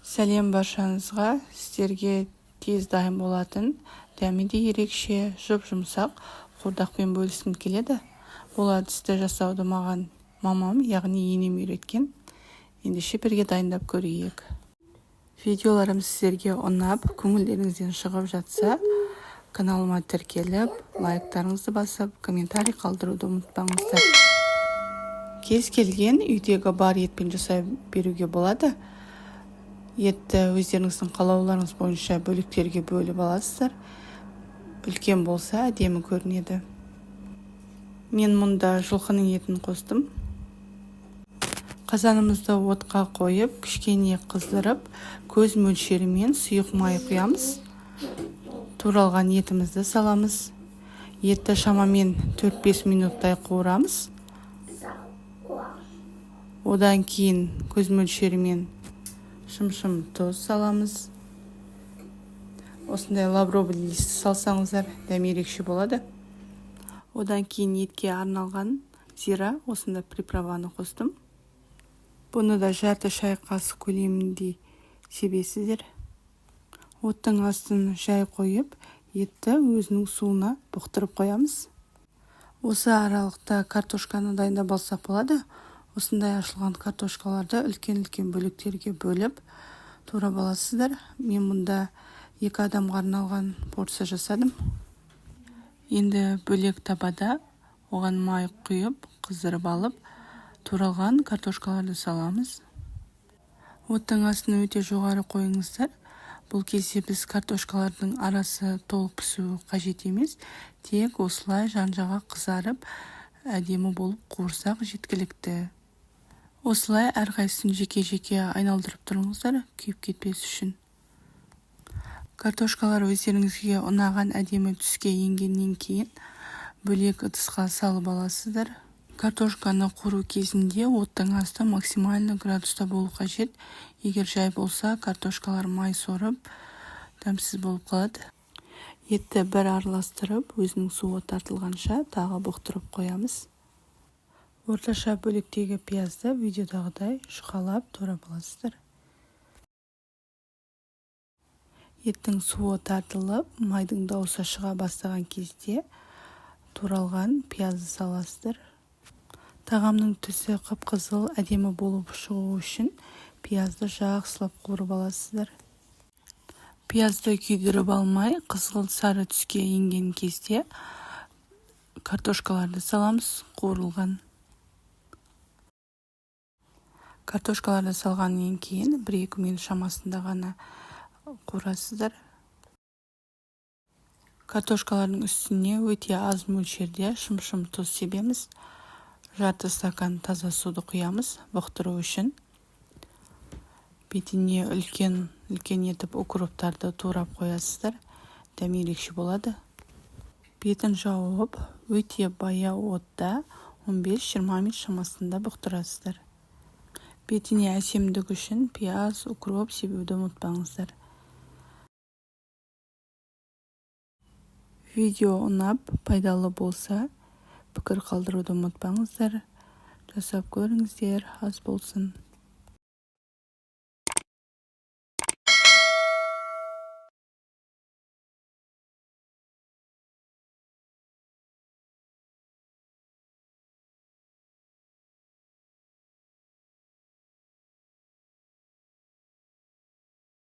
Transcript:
Сәлем баршаңызға. Сіздерге тез дайын болатын, дәмі де ерекше, жұп-жұмсақ қуырдақпен бөліскім келеді. Бұл әдісті жасауды маған мамам, яғни енем үйреткен. Ендеше бірге дайындап көрейік. Видеоларым сіздерге ұнап, көңілдеріңізден шығып жатса, каналыма тіркеліп, лайктарыңызды басып, комментарий қалдыруды ұмытпаңыздар. Кез келген үйдегі бар етпен жасай беруге болады. Етті өздеріңіздің қалауларыңыз бойынша бөліктерге бөліп аласыздар. Үлкен болса әдемі көрінеді. Мен мұнда жылқының етін қостым. Қазанымызды отқа қойып, кішкене қыздырып, көз мөлшерімен сұйық май құямыз. Туралған етімізді саламыз. Етті шамамен 4-5 минуттай қуырамыз. Одан кейін көз мөлшерімен шым-шым тұз саламыз. Осындай лавровый лист салсаңыздар, дәмі ерекше болады. Одан кейін етке арналған зира, осында приправаны қостым. Бұны да жарты шай қасық көлемінде себесіздер. Оттың астын жай қойып, етті өзінің суына бұқтырып қоямыз. Осы аралықта картошканы дайындап алсақ болады. Осындай ашылған картошкаларды үлкен-үлкен бөліктерге бөліп турап аласыздар. Мен мұнда 2 адамға арналған порция жасадым. Енді бөлек табада оған май құйып, қыздырып алып, туралған картошкаларды саламыз. Оттың астын өте жоғары қойыңыздар. Бұл кезде біз картошкалардың арасы толық пісуі қажет емес, тек осылай жан-жаға қызарып, әдемі болып қуырсақ жеткілікті. Осылай әрқайсысын жеке-жеке айналдырып тұрыңыздар, күйіп кетпес үшін. Картошкалар өздеріңізге ұнаған әдемі түске енгеннен кейін бөлек ыдысқа салып аласыздар. Картошканы қуыру кезінде оттың асты максимальный градуста болу қажет. Егер жай болса, картошкалар май сорып, дәмсіз болып қалады. Етті бір араластырып, өзінің суы тартылғанша тағы бұқтырып қоямыз. Орташа бөліктегі пиязды видеодағыдай жұқалап турап аласыздар. Еттің суы тартылып, майдың дауысы шыға бастаған кезде туралған пиязды саласыздар. Тағамның түсі қып-қызыл әдемі болып шығу үшін пиязды жақсылап қуырып аласыздар. Пиязды күйдіріп алмай, қызғылт сары түске енген кезде картошкаларды саламыз, қуырылған. Картошкаларды салғаннан кейін 1-2 минут шамасында ғана қуырасыздар. Картошкалардың үстіне өте аз мөлшерде шым-шым тұз себеміз. Жарты стакан таза суды құямыз бұқтыру үшін. Бетіне үлкен етіп укроптарды турап қоясыздар. Дәмі ерекше болады. Бетін жауып, өте баяу отта 15-20 минут шамасында бұқтырасыздар. Бетіне әсемдік үшін пияз, укроп себуді ұмытпаңыздар. Видео ұнап, пайдалы болса, пікір қалдыруды ұмытпаңыздар. Жасап көріңіздер, аз болсын.